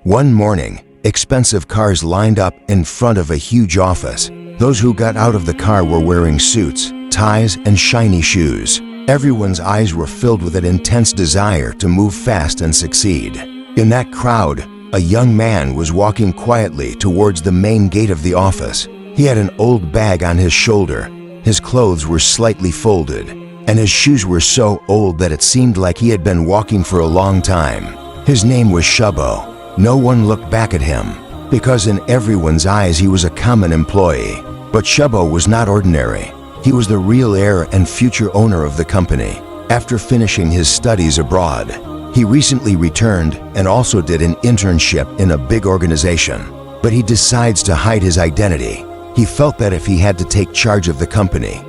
One morning, expensive cars lined up in front of a huge office. Those who got out of the car were wearing suits, ties, and shiny shoes. Everyone's eyes were filled with an intense desire to move fast and succeed. In that crowd, a young man was walking quietly towards the main gate of the office. He had an old bag on his shoulder. His clothes were slightly folded, and his shoes were so old that it seemed like he had been walking for a long time. His name was Shubho. No one looked back at him, because in everyone's eyes he was a common employee. But Shubho was not ordinary. He was the real heir and future owner of the company. After finishing his studies abroad, he recently returned and also did an internship in a big organization. But he decides to hide his identity. He felt that if he had to take charge of the company,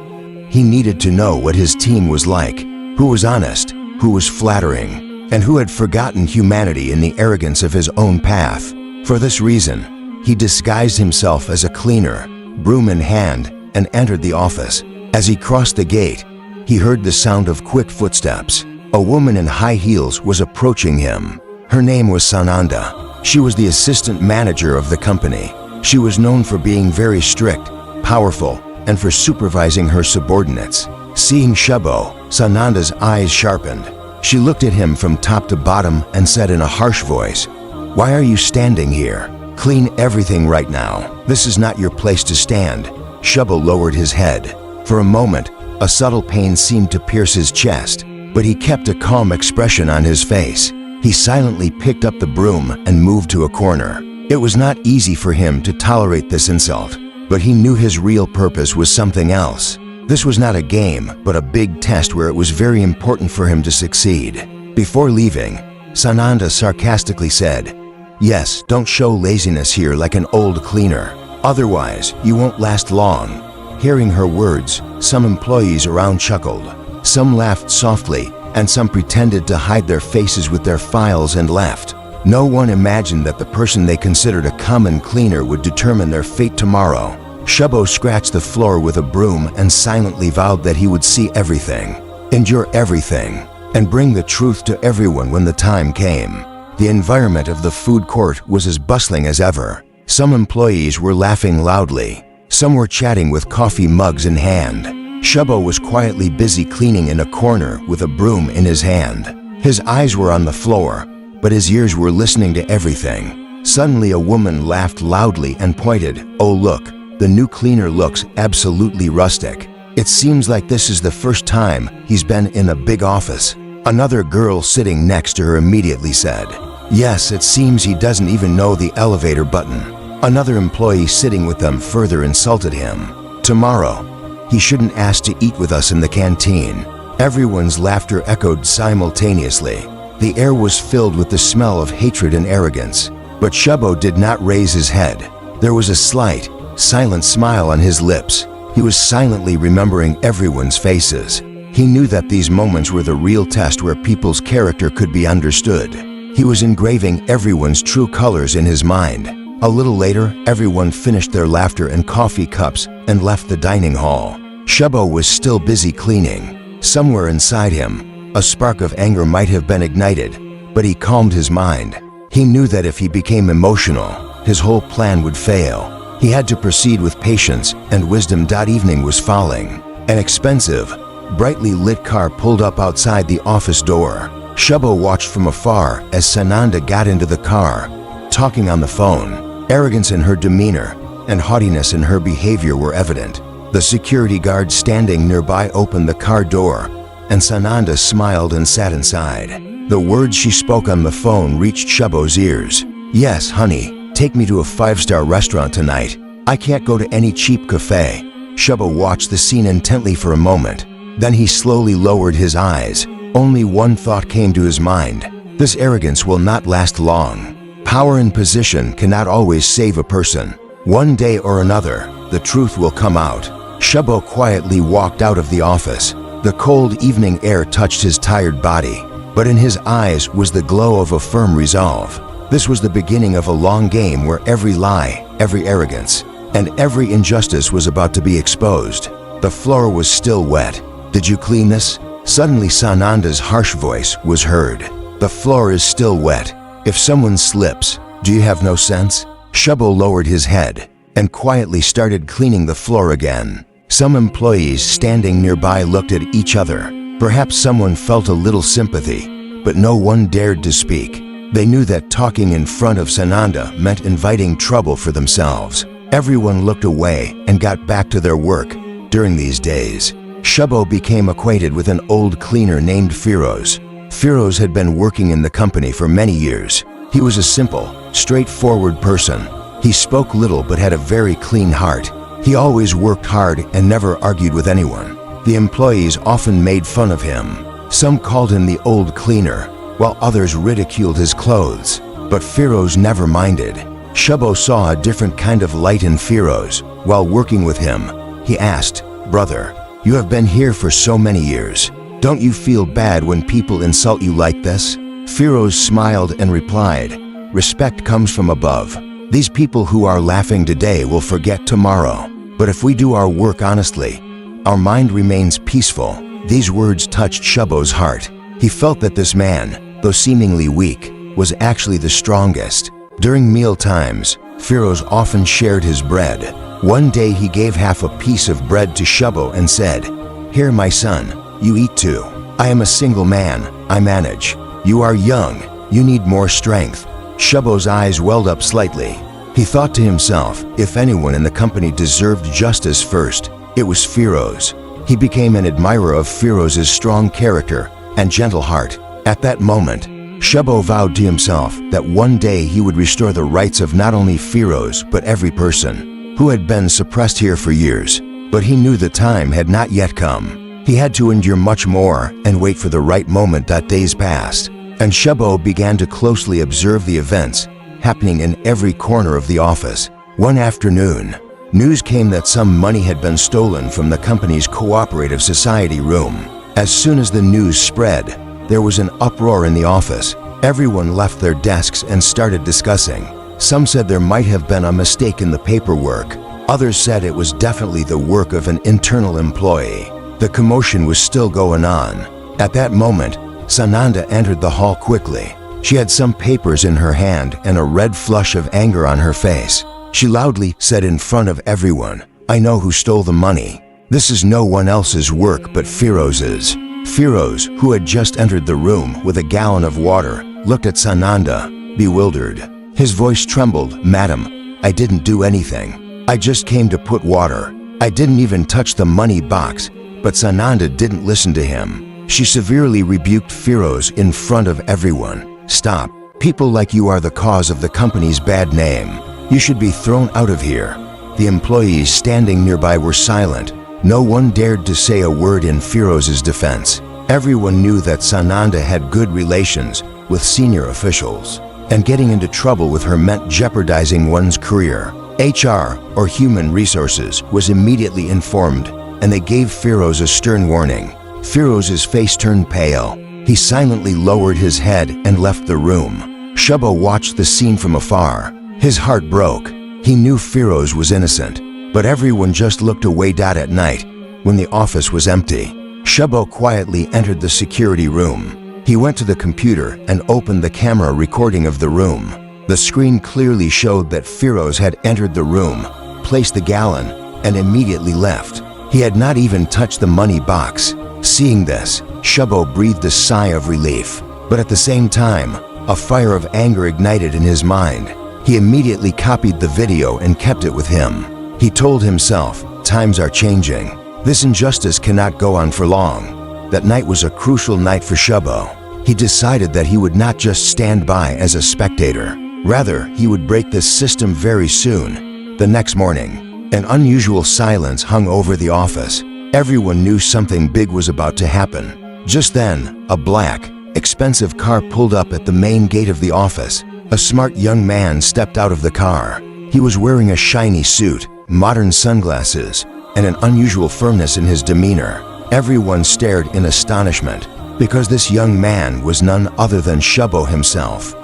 he needed to know what his team was like, who was honest, who was flattering, and who had forgotten humanity in the arrogance of his own path. For this reason, he disguised himself as a cleaner, broom in hand, and entered the office. As he crossed the gate, he heard the sound of quick footsteps. A woman in high heels was approaching him. Her name was Sananda. She was the assistant manager of the company. She was known for being very strict, powerful, and for supervising her subordinates. Seeing Shubho, Sananda's eyes sharpened. She looked at him from top to bottom and said in a harsh voice, "Why are you standing here? Clean everything right now. This is not your place to stand." Shubho lowered his head. For a moment, a subtle pain seemed to pierce his chest, but he kept a calm expression on his face. He silently picked up the broom and moved to a corner. It was not easy for him to tolerate this insult, but he knew his real purpose was something else. This was not a game, but a big test where it was very important for him to succeed. Before leaving, Sananda sarcastically said, "Yes, don't show laziness here like an old cleaner. Otherwise, you won't last long." Hearing her words, some employees around chuckled. Some laughed softly, and some pretended to hide their faces with their files and left. No one imagined that the person they considered a common cleaner would determine their fate tomorrow. Shubho scratched the floor with a broom and silently vowed that he would see everything, endure everything, and bring the truth to everyone when the time came. The environment of the food court was as bustling as ever. Some employees were laughing loudly. Some were chatting with coffee mugs in hand. Shubho was quietly busy cleaning in a corner with a broom in his hand. His eyes were on the floor, but his ears were listening to everything. Suddenly a woman laughed loudly and pointed, "Oh look, the new cleaner looks absolutely rustic. It seems like this is the first time he's been in a big office." Another girl sitting next to her immediately said, "Yes, it seems he doesn't even know the elevator button." Another employee sitting with them further insulted him. "Tomorrow, he shouldn't ask to eat with us in the canteen." Everyone's laughter echoed simultaneously. The air was filled with the smell of hatred and arrogance. But Shubho did not raise his head. There was a slight, silent smile on his lips. He was silently remembering everyone's faces. He knew that these moments were the real test where people's character could be understood. He was engraving everyone's true colors in his mind. A little later, everyone finished their laughter and coffee cups and left the dining hall. Shubho was still busy cleaning. Somewhere inside him, a spark of anger might have been ignited, but he calmed his mind. He knew that if he became emotional, his whole plan would fail. He had to proceed with patience and wisdom. Evening was falling. An expensive, brightly lit car pulled up outside the office door. Shubho watched from afar as Sananda got into the car, talking on the phone. Arrogance in her demeanor and haughtiness in her behavior were evident. The security guard standing nearby opened the car door, and Sananda smiled and sat inside. The words she spoke on the phone reached Shubho's ears. "Yes, honey. Take me to a 5-star restaurant tonight. I can't go to any cheap cafe." Shubho watched the scene intently for a moment. Then he slowly lowered his eyes. Only one thought came to his mind. This arrogance will not last long. Power and position cannot always save a person. One day or another, the truth will come out. Shubho quietly walked out of the office. The cold evening air touched his tired body, but in his eyes was the glow of a firm resolve. This was the beginning of a long game where every lie, every arrogance, and every injustice was about to be exposed. The floor was still wet. "Did you clean this?" Suddenly Sananda's harsh voice was heard. "The floor is still wet. If someone slips, Do you have no sense?" Shabo lowered his head and quietly started cleaning the floor again. Some employees standing nearby looked at each other. Perhaps someone felt a little sympathy, but no one dared to speak. They knew that talking in front of Sananda meant inviting trouble for themselves. Everyone looked away and got back to their work. During these days, Shabo became acquainted with an old cleaner named Firoz. Firoz had been working in the company for many years. He was a simple, straightforward person. He spoke little but had a very clean heart. He always worked hard and never argued with anyone. The employees often made fun of him. Some called him the old cleaner, while others ridiculed his clothes. But Firoz never minded. Shabo saw a different kind of light in Firoz. While working with him, he asked, "Brother, you have been here for so many years. Don't you feel bad when people insult you like this?" Firoz smiled and replied, "Respect comes from above. These people who are laughing today will forget tomorrow. But if we do our work honestly, our mind remains peaceful." These words touched Shabo's heart. He felt that this man, though seemingly weak, was actually the strongest. During meal times, Firoz often shared his bread. One day he gave half a piece of bread to Shabo and said, "Here, my son, you eat too. I am a single man, I manage. You are young, you need more strength." Shabo's eyes welled up slightly. He thought to himself, if anyone in the company deserved justice first, it was Firoz. He became an admirer of Firoz's strong character and gentle heart. At that moment, Shabo vowed to himself that one day he would restore the rights of not only Firoz but every person who had been suppressed here for years. But he knew the time had not yet come. He had to endure much more and wait for the right moment. That days passed, and Shabo began to closely observe the events happening in every corner of the office. One afternoon, news came that some money had been stolen from the company's cooperative society room. As soon as the news spread, there was an uproar in the office. Everyone left their desks and started discussing. Some said there might have been a mistake in the paperwork. Others said it was definitely the work of an internal employee. The commotion was still going on. At that moment, Sananda entered the hall quickly. She had some papers in her hand and a red flush of anger on her face. She loudly said in front of everyone, "I know who stole the money. This is no one else's work but Firoz's." Firoz, who had just entered the room with a gallon of water, looked at Sananda, bewildered. His voice trembled, "Madam, I didn't do anything. I just came to put water. I didn't even touch the money box." But Sananda didn't listen to him. She severely rebuked Firoz in front of everyone. "Stop. People like you are the cause of the company's bad name. You should be thrown out of here." The employees standing nearby were silent. No one dared to say a word in Firoz's defense. Everyone knew that Sananda had good relations with senior officials, and getting into trouble with her meant jeopardizing one's career. HR, or Human Resources, was immediately informed, and they gave Firoz a stern warning. Firoz's face turned pale. He silently lowered his head and left the room. Shabo watched the scene from afar. His heart broke. He knew Firoz was innocent, but everyone just looked away. At night, when the office was empty, Shabo quietly entered the security room. He went to the computer and opened the camera recording of the room. The screen clearly showed that Firoz had entered the room, placed the gallon, and immediately left. He had not even touched the money box. Seeing this, Shabo breathed a sigh of relief. But at the same time, a fire of anger ignited in his mind. He immediately copied the video and kept it with him. He told himself, times are changing. This injustice cannot go on for long. That night was a crucial night for Shabo. He decided that he would not just stand by as a spectator. Rather, he would break this system very soon. The next morning, an unusual silence hung over the office. Everyone knew something big was about to happen. Just then, a black, expensive car pulled up at the main gate of the office. A smart young man stepped out of the car. He was wearing a shiny suit, modern sunglasses, and an unusual firmness in his demeanor. Everyone stared in astonishment, because this young man was none other than Shabo himself.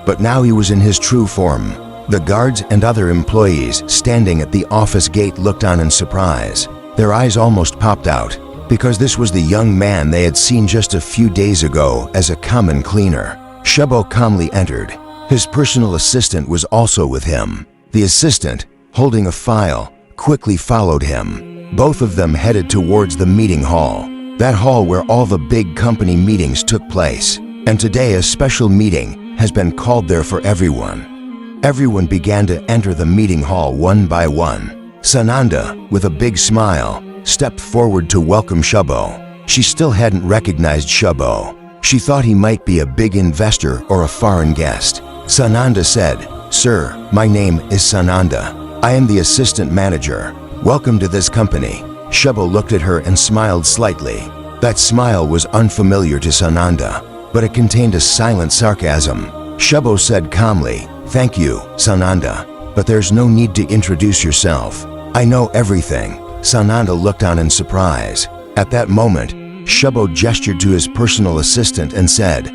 But now he was in his true form. The guards and other employees standing at the office gate looked on in surprise. Their eyes almost popped out. because this was the young man they had seen just a few days ago as a common cleaner. Shebo calmly entered. His personal assistant was also with him. The assistant, holding a file, quickly followed him. Both of them headed towards the meeting hall, that hall where all the big company meetings took place. And today a special meeting has been called there for everyone. Everyone began to enter the meeting hall one by one. Sananda, with a big smile, stepped forward to welcome Shebo. She still hadn't recognized Shebo. She thought he might be a big investor or a foreign guest. Sananda said, "Sir, my name is Sananda. I am the assistant manager. Welcome to this company." Shebo looked at her and smiled slightly. That smile was unfamiliar to Sananda, but it contained a silent sarcasm. Shebo said calmly, "Thank you, Sananda, but there's no need to introduce yourself. I know everything." Sananda looked on in surprise. At that moment, Shebo gestured to his personal assistant and said,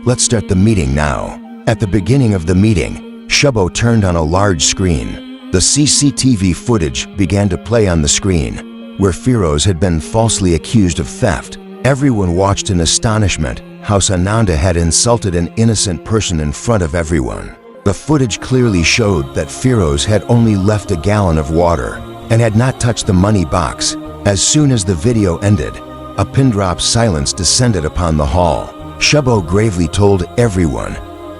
"Let's start the meeting now." At the beginning of the meeting, Shebo turned on a large screen. The CCTV footage began to play on the screen, where Firoz had been falsely accused of theft. Everyone watched in astonishment how Sananda had insulted an innocent person in front of everyone. The footage clearly showed that Firoz had only left a gallon of water and had not touched the money box. As soon as the video ended, a pin-drop silence descended upon the hall. Shebo gravely told everyone,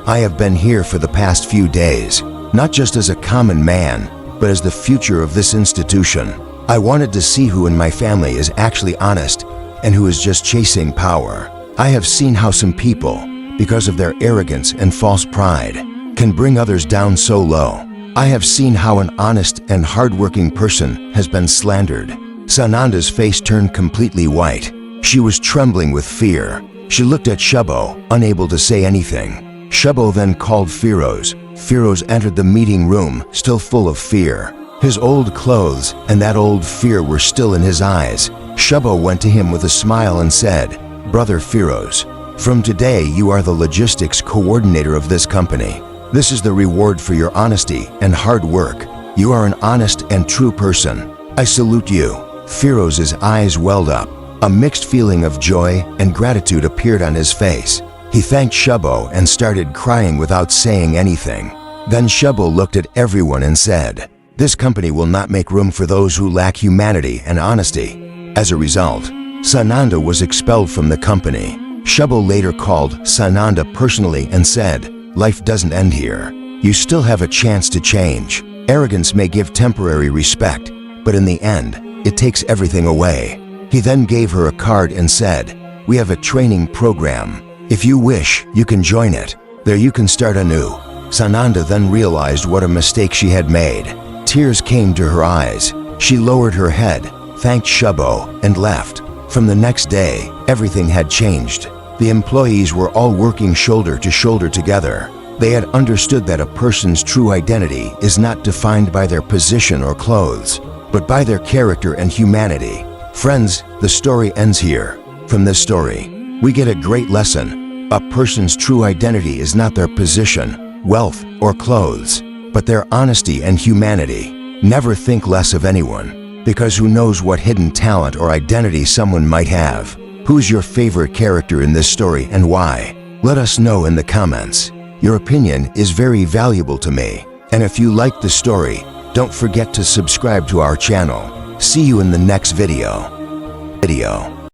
"I have been here for the past few days, not just as a common man, but as the future of this institution. I wanted to see who in my family is actually honest and who is just chasing power. I have seen how some people, because of their arrogance and false pride, can bring others down so low. I have seen how an honest and hardworking person has been slandered." Sananda's face turned completely white. She was trembling with fear. She looked at Shebo, unable to say anything. Shebo then called Firoz. Firoz entered the meeting room, still full of fear. His old clothes and that old fear were still in his eyes. Shebo went to him with a smile and said, "Brother Firoz, from today you are the logistics coordinator of this company. This is the reward for your honesty and hard work. You are an honest and true person. I salute you." Firoz's eyes welled up. A mixed feeling of joy and gratitude appeared on his face. He thanked Shebo and started crying without saying anything. Then Shebo looked at everyone and said, "This company will not make room for those who lack humanity and honesty." As a result, Sananda was expelled from the company. Shebo later called Sananda personally and said, "Life doesn't end here. You still have a chance to change. Arrogance may give temporary respect, but in the end, it takes everything away." He then gave her a card and said, "We have a training program. If you wish, you can join it. There you can start anew." Sananda then realized what a mistake she had made. Tears came to her eyes. She lowered her head, thanked Shebo, and left. From the next day, everything had changed. The employees were all working shoulder to shoulder together. They had understood that a person's true identity is not defined by their position or clothes, but by their character and humanity. Friends, the story ends here. From this story, we get a great lesson. A person's true identity is not their position, wealth, or clothes, but their honesty and humanity. Never think less of anyone, because who knows what hidden talent or identity someone might have. Who's your favorite character in this story and why? Let us know in the comments. Your opinion is very valuable to me. And if you liked the story, don't forget to subscribe to our channel. See you in the next video.